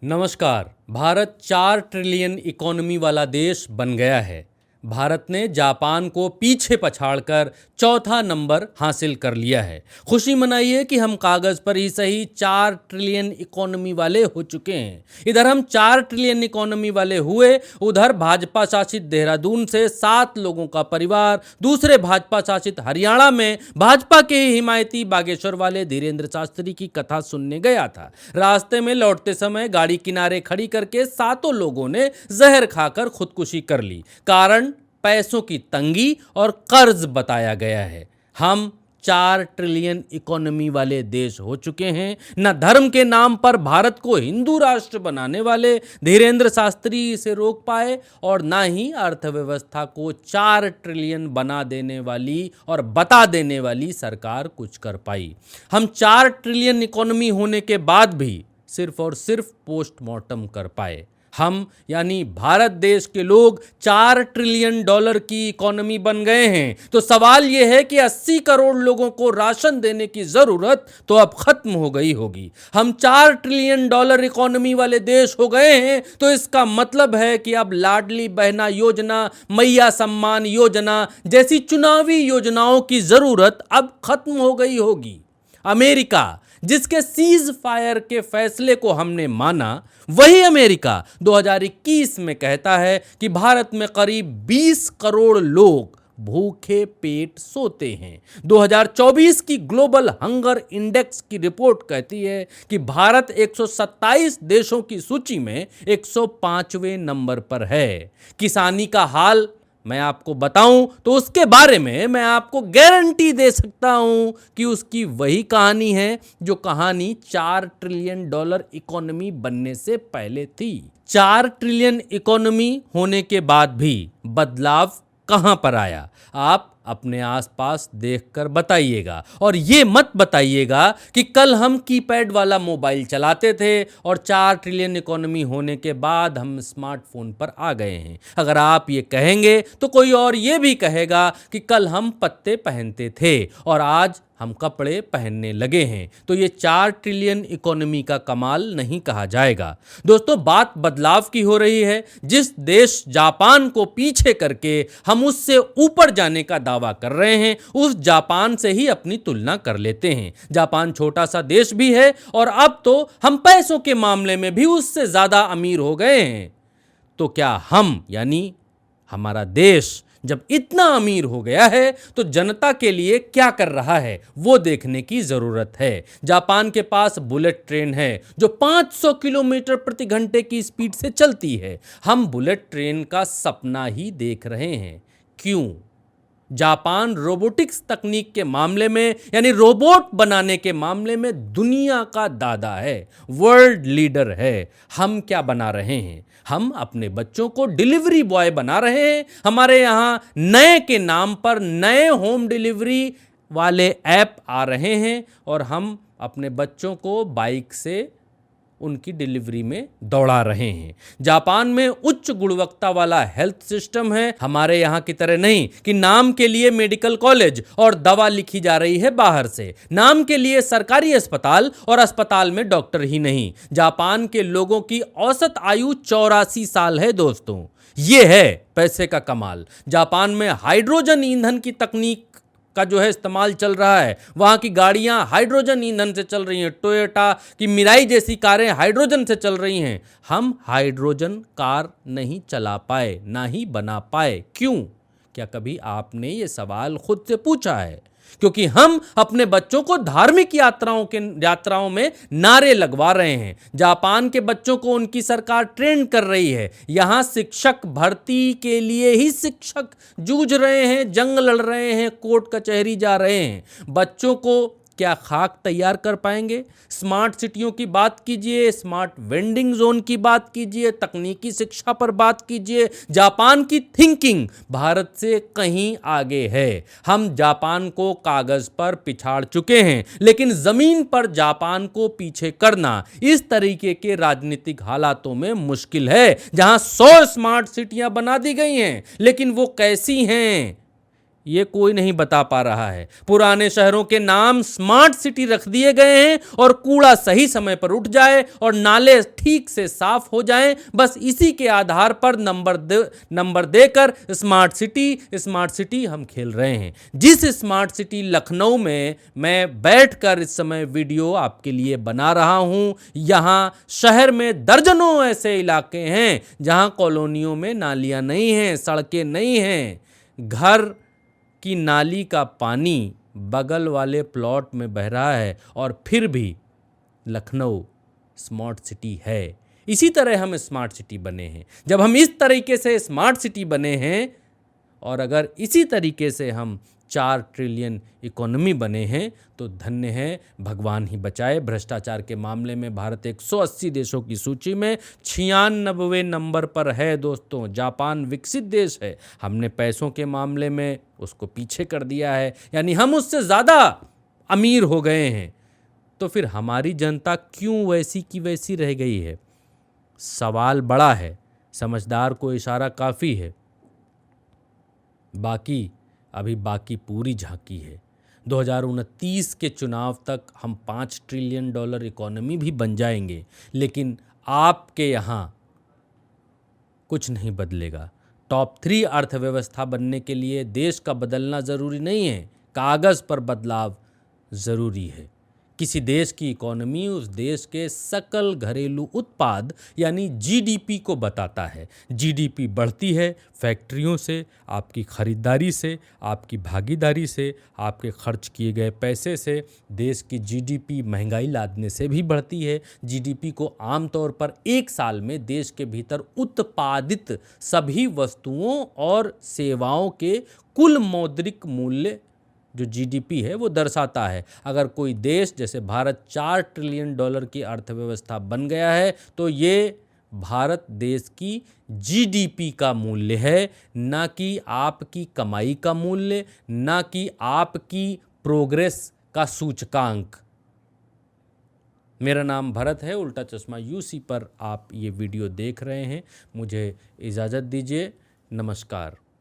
नमस्कार। Bharat 4 trillion economy वाला देश बन गया है। भारत ने जापान को पीछे पछाड़कर चौथा नंबर हासिल कर लिया है। खुशी मनाइए कि हम कागज पर ही सही 4 ट्रिलियन इकोनॉमी वाले हो चुके हैं। इधर हम 4 ट्रिलियन इकोनॉमी वाले हुए, उधर भाजपा शासित देहरादून से 7 लोगों का परिवार दूसरे भाजपा शासित हरियाणा में भाजपा के ही हिमायती बागेश्वर वाले धीरेन्द्र शास्त्री की कथा सुनने गया था। रास्ते में लौटते समय गाड़ी किनारे खड़ी करके 7 लोगों ने जहर खाकर खुदकुशी कर ली। कारण पैसों की तंगी और कर्ज बताया गया है। हम 4 ट्रिलियन इकोनॉमी वाले देश हो चुके हैं। न धर्म के नाम पर भारत को हिंदू राष्ट्र बनाने वाले धीरेन्द्र शास्त्री इसे रोक पाए और ना ही अर्थव्यवस्था को 4 ट्रिलियन बना देने वाली और बता देने वाली सरकार कुछ कर पाई। हम 4 ट्रिलियन इकोनॉमी होने के बाद भी सिर्फ और सिर्फ पोस्टमार्टम कर पाए। हम यानी भारत देश के लोग 4 ट्रिलियन डॉलर की इकोनॉमी बन गए हैं। तो सवाल यह है कि 80 करोड़ लोगों को राशन देने की जरूरत तो अब खत्म हो गई होगी। हम 4 ट्रिलियन डॉलर इकोनॉमी वाले देश हो गए हैं तो इसका मतलब है कि अब लाडली बहना योजना, मैया सम्मान योजना जैसी चुनावी योजनाओं की जरूरत अब खत्म हो गई होगी। अमेरिका, जिसके सीज फायर के फैसले को हमने माना, वही अमेरिका 2021 में कहता है कि भारत में करीब 20 करोड़ लोग भूखे पेट सोते हैं। 2024 की ग्लोबल हंगर इंडेक्स की रिपोर्ट कहती है कि भारत 127 देशों की सूची में 105वें नंबर पर है। किसानी का हाल मैं आपको बताऊं तो उसके बारे में मैं आपको गारंटी दे सकता हूं कि उसकी वही कहानी है जो कहानी 4 ट्रिलियन डॉलर इकोनॉमी बनने से पहले थी। 4 ट्रिलियन इकोनॉमी होने के बाद भी बदलाव कहां पर आया, आप अपने आसपास देखकर बताइएगा। और ये मत बताइएगा कि कल हम कीपैड वाला मोबाइल चलाते थे और 4 ट्रिलियन इकोनॉमी होने के बाद हम स्मार्टफोन पर आ गए हैं। अगर आप ये कहेंगे तो कोई और ये भी कहेगा कि कल हम पत्ते पहनते थे और आज हम कपड़े पहनने लगे हैं। तो ये 4 ट्रिलियन इकोनॉमी का कमाल नहीं कहा जाएगा। दोस्तों, बात बदलाव की हो रही है। जिस देश जापान को पीछे करके हम उससे ऊपर जाने का दावा कर रहे हैं, उस जापान से ही अपनी तुलना कर लेते हैं। जापान छोटा सा देश भी है और अब तो हम पैसों के मामले में भी उससे ज्यादा अमीर हो गए हैं। तो क्या हम यानी हमारा देश जब इतना अमीर हो गया है तो जनता के लिए क्या कर रहा है वो देखने की जरूरत है। जापान के पास बुलेट ट्रेन है जो 500 किलोमीटर प्रति घंटे की स्पीड से चलती है। हम बुलेट ट्रेन का सपना ही देख रहे हैं। क्यों? जापान रोबोटिक्स तकनीक के मामले में यानी रोबोट बनाने के मामले में दुनिया का दादा है, वर्ल्ड लीडर है। हम क्या बना रहे हैं? हम अपने बच्चों को डिलीवरी बॉय बना रहे हैं। हमारे यहाँ नए के नाम पर नए होम डिलीवरी वाले ऐप आ रहे हैं और हम अपने बच्चों को बाइक से उनकी डिलीवरी में दौड़ा रहे हैं। जापान में उच्च गुणवत्ता वाला हेल्थ सिस्टम है। हमारे यहाँ की तरह नहीं कि नाम के लिए मेडिकल कॉलेज और दवा लिखी जा रही है बाहर से, नाम के लिए सरकारी अस्पताल और अस्पताल में डॉक्टर ही नहीं। जापान के लोगों की औसत आयु 84 साल है। दोस्तों, ये है पैसे का कमाल। जापान में हाइड्रोजन ईंधन की तकनीक का जो है इस्तेमाल चल रहा है। वहाँ की गाड़ियाँ हाइड्रोजन ईंधन से चल रही हैं। टोयोटा की मिराई जैसी कारें हाइड्रोजन से चल रही हैं। हम हाइड्रोजन कार नहीं चला पाए, ना ही बना पाए। क्यों? क्या कभी आपने ये सवाल खुद से पूछा है? क्योंकि हम अपने बच्चों को धार्मिक यात्राओं में नारे लगवा रहे हैं। जापान के बच्चों को उनकी सरकार ट्रेन कर रही है। यहाँ शिक्षक भर्ती के लिए ही शिक्षक जूझ रहे हैं, जंग लड़ रहे हैं, कोर्ट कचहरी जा रहे हैं। बच्चों को क्या खाक तैयार कर पाएंगे? स्मार्ट सिटियों की बात कीजिए, स्मार्ट वेंडिंग जोन की बात कीजिए, तकनीकी शिक्षा पर बात कीजिए। जापान की थिंकिंग भारत से कहीं आगे है। हम जापान को कागज पर पिछाड़ चुके हैं, लेकिन जमीन पर जापान को पीछे करना इस तरीके के राजनीतिक हालातों में मुश्किल है। जहां 100 स्मार्ट सिटियां बना दी गई हैं, लेकिन वो कैसी हैं ये कोई नहीं बता पा रहा है। पुराने शहरों के नाम स्मार्ट सिटी रख दिए गए हैं और कूड़ा सही समय पर उठ जाए और नाले ठीक से साफ हो जाएं, बस इसी के आधार पर नंबर देकर स्मार्ट सिटी हम खेल रहे हैं। जिस स्मार्ट सिटी लखनऊ में मैं बैठकर इस समय वीडियो आपके लिए बना रहा हूं, यहां शहर में दर्जनों ऐसे इलाके हैं जहां कॉलोनियों में नालियां नहीं हैं, सड़कें नहीं हैं, घर कि नाली का पानी बगल वाले प्लॉट में बह रहा है और फिर भी लखनऊ स्मार्ट सिटी है। इसी तरह हम स्मार्ट सिटी बने हैं। जब हम इस तरीके से स्मार्ट सिटी बने हैं और अगर इसी तरीके से हम 4 ट्रिलियन इकोनॉमी बने हैं तो धन्य है, भगवान ही बचाए। भ्रष्टाचार के मामले में भारत 180 देशों की सूची में 96वें नंबर पर है दोस्तों। जापान विकसित देश है, हमने पैसों के मामले में उसको पीछे कर दिया है, यानी हम उससे ज़्यादा अमीर हो गए हैं। तो फिर हमारी जनता क्यों वैसी की वैसी रह गई है? सवाल बड़ा है, समझदार को इशारा काफ़ी है, बाकी पूरी झांकी है। 2029 के चुनाव तक हम 5 ट्रिलियन डॉलर इकोनॉमी भी बन जाएंगे, लेकिन आपके यहाँ कुछ नहीं बदलेगा। टॉप 3 अर्थव्यवस्था बनने के लिए देश का बदलना ज़रूरी नहीं है, कागज़ पर बदलाव ज़रूरी है। किसी देश की इकोनॉमी उस देश के सकल घरेलू उत्पाद यानी जीडीपी को बताता है। जीडीपी बढ़ती है फैक्ट्रियों से, आपकी खरीदारी से, आपकी भागीदारी से, आपके खर्च किए गए पैसे से। देश की जीडीपी महंगाई लादने से भी बढ़ती है। जीडीपी को आमतौर पर एक साल में देश के भीतर उत्पादित सभी वस्तुओं और सेवाओं के कुल मौद्रिक मूल्य जो जीडीपी है वो दर्शाता है। अगर कोई देश जैसे भारत 4 ट्रिलियन डॉलर की अर्थव्यवस्था बन गया है तो ये भारत देश की जीडीपी का मूल्य है, ना कि आपकी कमाई का मूल्य, ना कि आपकी प्रोग्रेस का सूचकांक। मेरा नाम भरत है, उल्टा चश्मा यूसी पर आप ये वीडियो देख रहे हैं। मुझे इजाज़त दीजिए, नमस्कार।